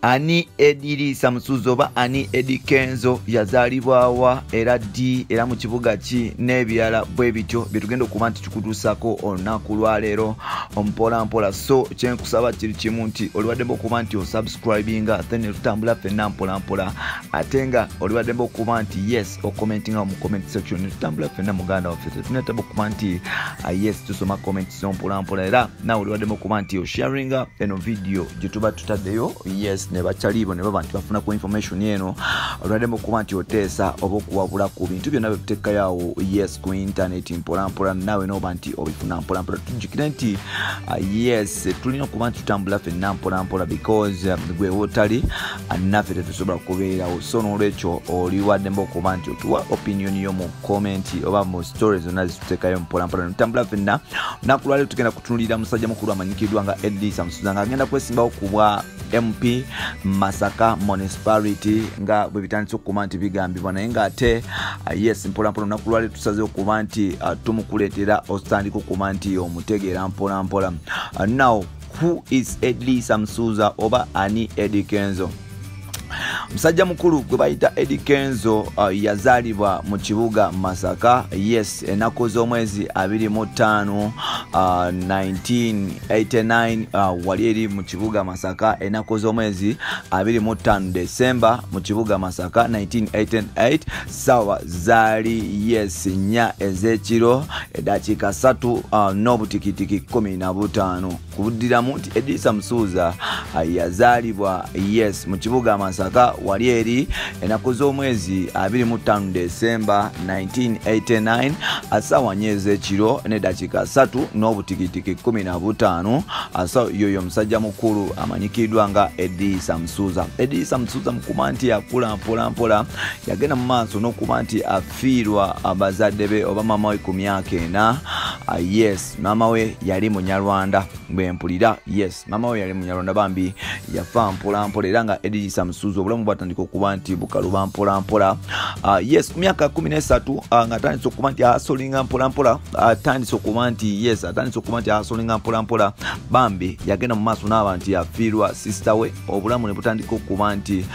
Ani Edilisa Musuza oba Ani Eddie Kenzo yazaalibwawa era mu kibuga ki n'ebirala bwe bityo bitugenda okuba nti tukutuusako olunaku lwaleero mpola so kyenkusaba kiri kimu nti oliwaddemu okuba nti osubscribinga then tutambula ffenna mpola ate nga oliwaddemu okuba nti yes okomentinga mu comment section tutambula ffenna muganda waffe tunetaba okuba nti yes tusoma comments mpola era nawe oliwaddemu okuba nti osharinga eno video gye tuba tutaddeyo yes ne bachalibo ne baba nti bafuna ku information yeno olwademo kuba nti oteesa oba okuwabula ku bintu byonna bye tuteeka yawo yes ku internet mpola nawe noba nti obifuna mpola tujjukire nti yes tulina okuba nti tutambula ffenna mpola because gwe wotali naffe tetusobola kubeerawo so n'olwekyo oliwaddemu okuba nti otuwa opinion yo mu comment oba mu stories zonna zituteekayo mpola tutambula ffenna olunaku lwaleero tugenda kutunuulira musajja mukulu amanyikiddwa nga Edilisa Musuza ng'agenda kwesimbawo ku bwa MP Masaka Municipality nga bwe bitandise okuba nti bigambibwa naye ng'ate yes mpola olunaku lwaleero tusazeewo okuba nti tumukuleetera otandika okuba nti omutegeera mpola now who is Edilisa Musuza oba Ani Eddie Kenzo? Musajja mukulu gwe bayita Eddie Kenzo yazaalibwa mu kibuga Masaka yes ennaku z'omwezi 25 1989 wali eri mu kibuga Masaka ennaku z'omwezi 25 December mu kibuga Masaka 1988 sawa zaali yes nnya ez'ekiro eddakiika 3 n'obutikitiki 15 kubuddiramu nti Edilisa Musuza yazaalibwa yes mu kibuga Masaka wali eri ennaku z'omwezi 25 December 1989 asawa nnya ez'ekiro n'eddakiika 3 n'obutikitiki 15 asawa yoyo musajja mukulu amanyikiddwa nga Edilisa Musuza. Edilisa Musuza mukuba nti yakula mpola yagenda mu maaso n'okuba nti afiirwa abazadde be oba mama we ku myaka ena yes mama we yali Munyarwanda bwe mpulira yes mama we yali Munyarwanda bambi yafa mpola era nga Edilisa Musuza obulamu bwatandika okuba nti bukaluba mpola yes ku myaka 13 nga atandise okuba nti asolinga mpola atandise okuba nti yes atandise okuba nti asolinga mpola bambi yagenda mu maaso n'aba nti afiirwa sister we obulamu ne butandika okuba nti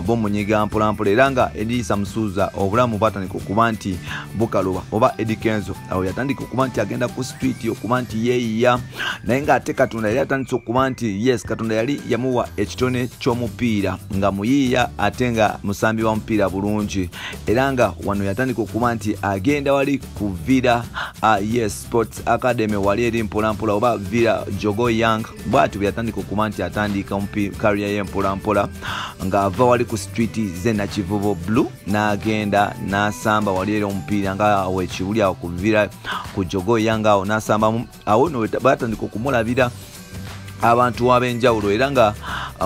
bomunyiga mpola era nga Edilisa Musuza obulamu bwatandika okuba nti bukaluba oba Eddie Kenzo awo yatandika okuba nti agenda ku street okuba nti yeeyiya naye nga ate Katonda yali atandise okuba nti yes Katonda yali yamuwa ekitone ky'omupiira nga muyiiya ate nga musambi wa mupiira bulungi era nga wano yatandika okuba nti agenda wali ku Villa yes Sports Academy wali eri mpola oba Villa Jogo Young bwatu yatandika okuba nti atandika career ye mpola nga ava wali ku street zena Kivubo Blue n'agenda n'asamba wali eri omupiira nga awo ekiwuli awo ku Villa ku Jogo Young awo n'asamba awo no batandika okumulabira abantu ab'enjawulo era nga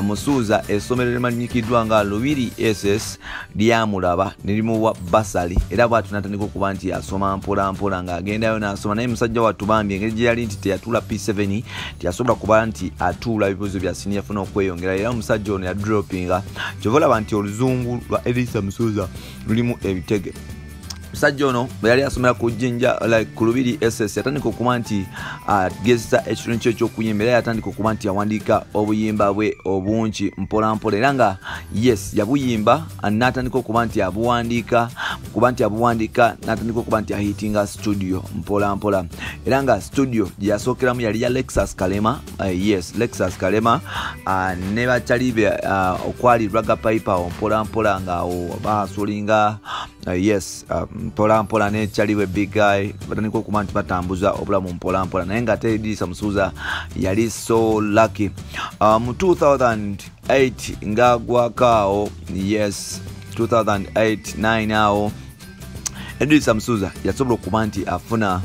Musuza essomero limanyikiddwa nga Lubiri SS lyamulaba ne limuwa basali era bw'atu n'atandika okuba nti asoma mpola ng'agendayo n'asoma naye musajja wattu bambi engeri gye yali nti teyatuula P7 teyasobola kuba nti atuula ebibuuzo bya sini yafuna okweyongera era omusajja ono yadropinga kyova olaba nti oluzungu lwa Edilisa Musuza lulimu ebitege. Musajja ono bwe yali asomera ku Jinja ku Lubiri SS yatandika okuba nti agezesa ekitone kye eky'okuyimba era yatandika okuba nti yawandiika obuyimba bwe obungi mpola era nga yes yabuyimba n'atandika okuba nti abuwandiika n'atandika okuba nti ahitinga studio mpola era nga studio gye yasookeramu yali ya Lexus Kalema yes Lexus Kalema ne bakyali be okwali Raga Piper mpola ng'awo baasolinga yes mpola n'ekyaliwe Big Guy batandika okuba nti batambuza obulamu mpola naye nga ate Edilisa Musuza yali so lucky mu 2008 ng'agwakaawo yes 2008-9 awo Edilisa Musuza yasobola okuba nti afuna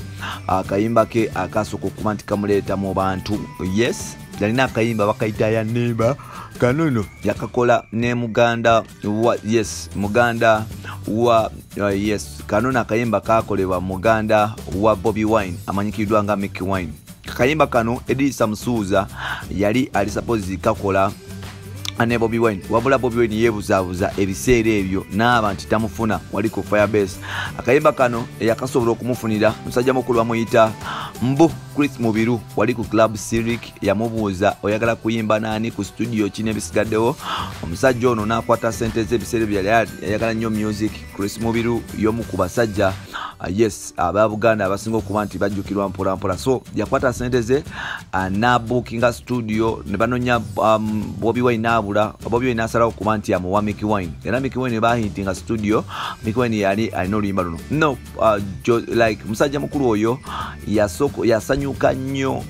akayimba ke akasooka okuba nti kamuleeta mu bantu yes yalina akayimba bakayita ya Neighbor kanono yakakola ne muganda wa yes kanono akayimba kakolebwa muganda wa Bobby Wine amanyikiddwa nga Mickey Wine. Akayimba kano Edilisa Musuza yali ali suppose kakola ane Bobby Wine wabula Bobby Wine yebuzabuza ebiseera ebyo n'aba nti tamufuna wali ku Firebase. Akayimba kano eyakasobola okumufunira musajja mukulu bamuyita Mbu Chris Mubiru wali ku Club Cyric yamubuuza oyagala kuyimba nani ku studio kine bisigaddewo. Omusajja ono n'akwata sente z'ebiseera byali ayagala nnyo music. Chris Mubiru y'omu ku basajja yes aba Buganda abasinga okuba nti bajjukirwa mpola mpola, so yakwata sente ze n'abookinga studio ne banonya Bobby Wine abula. Bobby Wine asalawo okuba nti amuwa Mickey Wine era Mickey Wine bahitinga studio. Mickey Wine yali alina oluyimba luno no like musajja mukulu oyo yasanyuka nnyo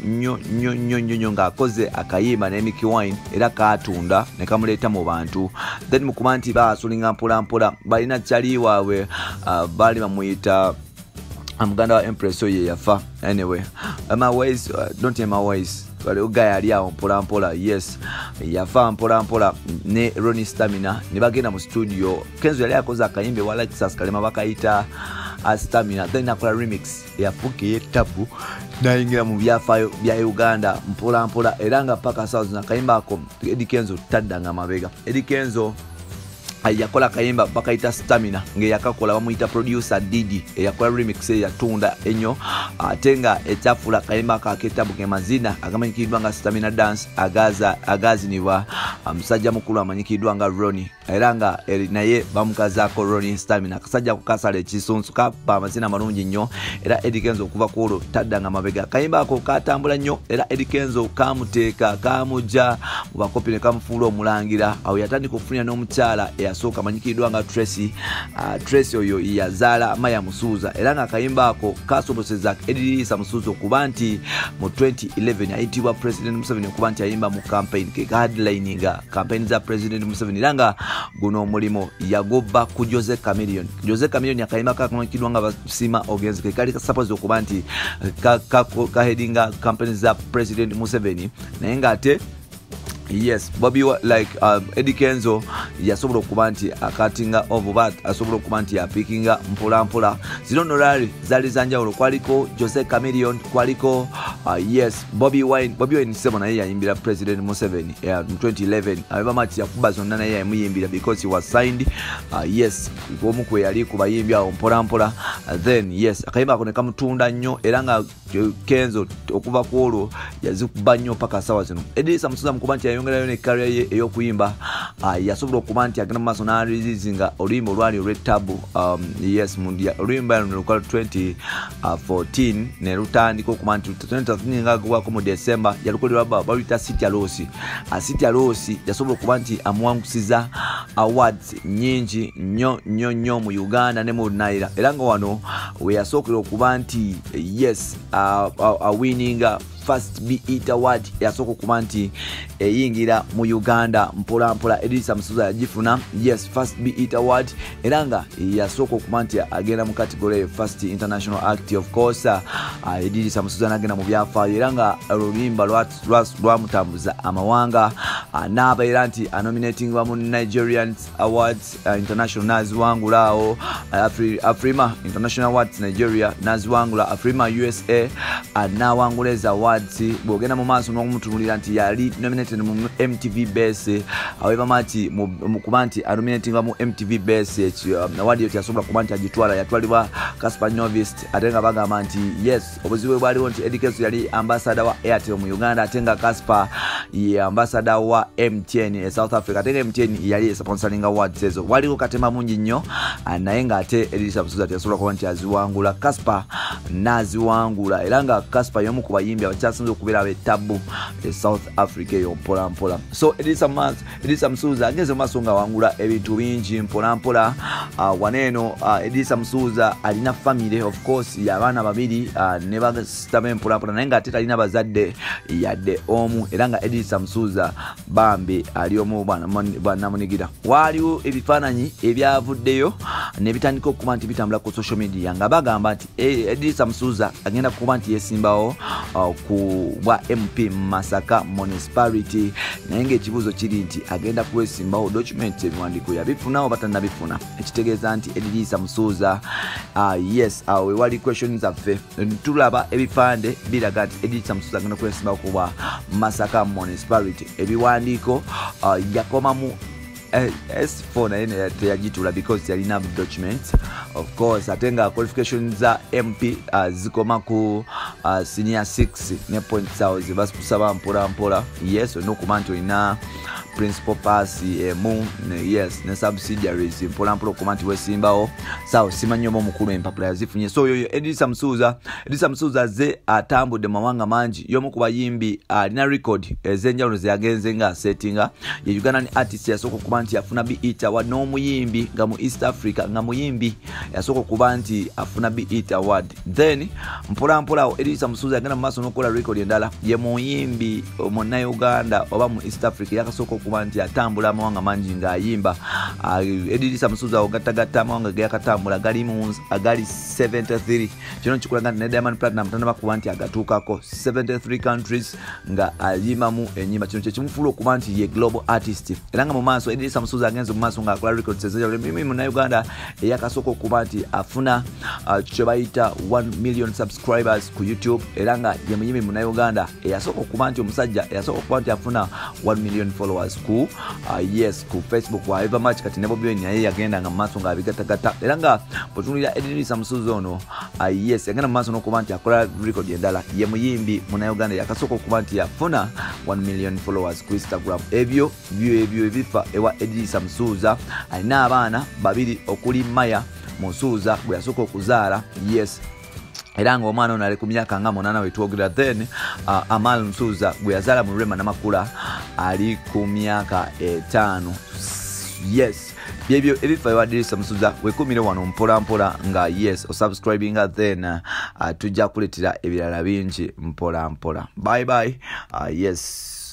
ng'akoze akayimba ne Mickey Wine era kaatunda ne kamuleeta mu bantu. Then mukuba nti baasulinga mpola mpola balina kyali waabwe bali bamuyita muganda wa Empress oyo yafa. Anyway my ways don't hear my ways guy ali awo mpola mpola yes yafa mpola mpola ne Ronnie Stamina ne bagenda mu studio. Kenzo yali akoze akayimbe wa Lexus kalema bakayita Stamina, then akola remix yafukiye tabu nayingira mu byafaayo bya Uganda mpola mpola era nga paka South na kayimba ako Eddie Kenzo taddanga mabega. Eddie Kenzo yakola kayimba bakayita Stamina nge yakakola bamuyita producer Didi yakola remix yatunda enyo atenga etafula kayimba kaketabu ke mazina agamanyikidwa nga Stamina Dance agazinibwa musajja mukulu amanyikidwa nga Ronnie era nga naye bamukazaako Ronnie Stamina kasajja kukasala ekisunsu kapa amazina malungi nnyo era Eddie Kenzo okuva kuolo taddanga mabega. Kayimba ako katambula nnyo era Eddie Kenzo kamuteeka kamuja mu bakopi ne kamufuula omulangira. Awo yatandika okufunira n'omukyala eyasooka amanyikidwa nga Tracy oyo yazaala Maya Musuuza era nga kayimba ako kasobozesa Eddie Musuuza okuba nti mu 2011 ayitibwa President Museveni okuba nti ayimba mu campaign ke headlininga campaign za President Museveni era nga guno omulimo yagobba ku Jose Chameleon. Jose Chameleon yakayimba kakamanyikidwa nga basima ogenzi ke kali suppose okuba nti kahedinga campaign za President Museveni naye nga ate yes Bobby like Eddie Kenzo yasobola okuba nti akatinga over that asobola okuba nti yapikinga mpola mpola. Zino nolali zali zanjawulo kwaliko Jose Chameleon kwaliko yes Bobby Wine sebo naye yayimbira President Museveni mu 2011 abeba mati yakuba zonna naye yamuyimbira because he was signed yes omu kwe yali kubayimbi awo mpola mpola. Then yes akayimba ako ne kamutunda nnyo era nga Kenzo okuva kwolwo yazikuba nnyo paka sawa zino. Eddie Musuuza mukuba nti yayongerayo ne career ye ey'okuyimba yasobola okuba nti agenda mu maaso n'areleasinga oluyimba olwali olw'ettabu yes oluyimba luno lukala 2014 ne lutandika okuba nti 2013 nga gubwako mu December yalukolera baluyita City Alosi. City Alosi yasobola okuba nti amuwangusiza awards nyingi nnyo mu Uganda ne mu Naira era nga wano we yasookera okuba nti yes winninga First Beat Award yasooka okuba nti eyingira mu Uganda mpola mpola. Eddie Musuuza yagifuna yes First Beat Award era nga yasooka okuba nti agenda mu category First International Act of course. Eddie Musuuza n'agenda mu byafaayo era nga oluyimba lwamutambuza amawanga n'abeera nti anominatingwa mu Nigerian Awards International n'aziwangulaawo Afrima International Awards Nigeria n'aziwangula Afrima USA n'awanguleza awards. Bwogenda mu maaso n'okumutunulira nti yali nominated mu MTV Base aweba mati mu kuba nti anominatingwa mu MTV Base award yo yasobola kuba nti agitwala yatwalibwa Caspar Novist ate nga bagamba nti yes obuzibu bwaliwo nti Eddie Kenzo yali ambassador wa Airtel mu Uganda ate nga Caspar ye ambassador wa MTN South Africa ate nga MTN yali sponsoring awards ezo. Waliwo katema mungi nnyo naye nga ate Eddie Musuuza yasobola kuba nti aziwangula Caspar n'aziwangula era nga Caspar y'omu ku bayimbi abakyasinze okubeera ab'ettabu South Africa eyo mpola mpola. So Eddie Musuuza ageze mu maaso nga wangula ebintu bingi mpola mpola. Waneeno Eddie Musuuza alina family of course y'abaana babiri ne basitame mpola mpola naye nga ate talina bazadde yadde omu era nga Eddie Musuuza bambi ali omu bwanamunigira. Waliwo ebifaananyi ebyavuddeyo ne bitandika okuba nti bitambula ku social media nga bagamba nti Eddie Edrisa Msuza agenda kuba nti yesimbawo ku bwa MP Masaka Municipality naye ng'ekibuuzo kiri nti agenda kwesimbawo document ebiwandiiko yabifunawo batannabifuna ekitegeeza nti Edrisa Msuza yes we wali questions zaffe tulaba ebipande biraga nti Edrisa Msuza agenda kwesimbawo ku bwa Masaka Municipality ebiwandiiko yakomamu S4 naye teyagitula because yalina documents of course atenga qualifications za MP zikoma ku senior 6 ne point zao zibasaba mpola yes no kumanto ina principal pass yes ne subsidiaries mpola kumanti wesimbawo sawa simanyomo mukulu empapula yazifunye so yoyo Edrisa Msuza ze atambudde mawanga manji yomu ku bayimbi alina record ezenjawulo ze yagenze nga settinga ye Ugandan artist yasoko kubanti afuna BET Award no muyimbi nga mu East Africa nga muyimbi yasoko kubanti afuna BET Award then mpola Edrisa Msuza agenda maso nokola record endala ye muyimbi monna Uganda oba mu East Africa yakasoko kubanti atambula amawanga manji nga ayimba Edrisa Msuza ogatagata amawanga ge yakatambula gali 73 kino kikulaga ne Diamond Platinum tanaba kubanti agatuukako 73 countries nga ayimba mu enyimba kino kyekimufula okubanti ye global artist era nga mu maaso Edrisa Msuza agenze mu maaso nga akola records ezenjawulo mimi mu Uganda yakasoko kubanti afuna kye bayita 1 million subscribers ku YouTube era nga ye muyimbi mu Uganda yasoko kubanti omusajja yasoko kubanti afuna 1 million followers ku yes ku Facebook wa Eva Match kati nebo byo naye yagenda nga maaso nga abigatagata era nga potunira Edrisa Msuza ono yes yagenda mu maaso nokubanti akola record endala ye muyimbi mu Uganda yakasoko kubanti yafuna 1 million followers ku Instagram ebyo ebifa ewa Edrisa Msuza alina abaana babiri okuli Maya Msuza bwe yasoko okuzaala yes era nga omwana ono ali ku myaka nga 8 wetwogera then Amal Msuza gwe yazaala mu Rema Namakula ali ku myaka 5 yes byebyo ebifa ewa Edrisa Msuza wekumire wano mpola nga yes osubscribinga then tujja kuletera ebirala bingi mpola bye yes